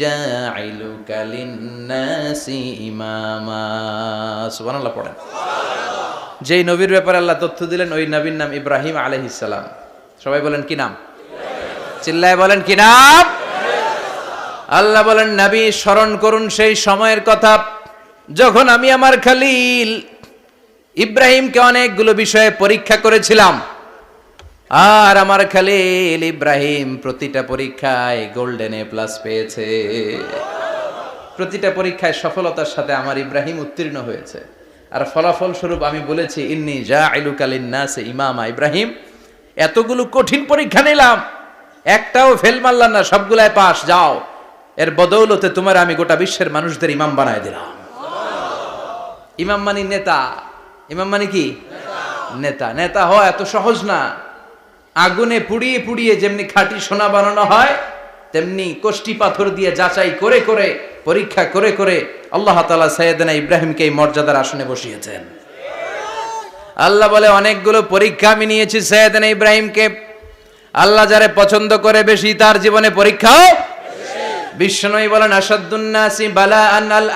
জাইলুকা লিন্নাসি ইমামা। সুবহানাল্লাহ পড়েন। যেই নবীর ব্যাপারে আল্লাহ তথ্য দিলেন ওই নবীর নাম ইব্রাহিম আলাইহিস সালাম। সবাই বলেন কি নাম? চিল্লায় বলেন কি নাম? আল্লাহ বলেন নবী স্মরণ করুন সেই সময়ের কথা যখন আমি আমার খলিল ইব্রাহিমকে অনেকগুলো বিষয়ে পরীক্ষা করেছিলাম, আর আমার খলিল ইব্রাহিম প্রতিটা পরীক্ষায় গোল্ডেন এ+ পেয়েছে। প্রতিটা পরীক্ষায় সফলতার সাথে আমার ইব্রাহিম উত্তীর্ণ হয়েছে। আর ফলাফল স্বরূপ আমি বলেছি ইন্নী জাইলুকা লিন্নাসি ইমামা। ইব্রাহিম, এতগুলো কঠিন পরীক্ষা নিলাম, একটাও ফেল মারলাম না, সবগুলাই পাস। যাও, এর বদৌলতে তোমার আমি গোটা বিশ্বের মানুষদের ইমাম বানায় দিলাম। ইমাম মানে নেতা। ইমাম মানে কি? নেতা। নেতা হওয়া এত সহজ না। আগুনে পুড়িয়ে পুড়িয়ে যেমনি খাঁটি সোনা বানানো হয়, তেমনি কষ্টি পাথর দিয়ে যাচাই করে করে পরীক্ষা করে করে আল্লাহ তাআলা সাইয়েদনা ইব্রাহিমকে এই মর্যাদার আসনে বসিয়েছেন। আল্লাহ বলে অনেকগুলো পরীক্ষা আমি নিয়েছি সাইয়েদনা ইব্রাহিমকে। আল্লাহ যারে পছন্দ করে বেশি তার জীবনে পরীক্ষাও। বিশ্বনবী বলেন আশাদ্দুন নাসি বালাআন আল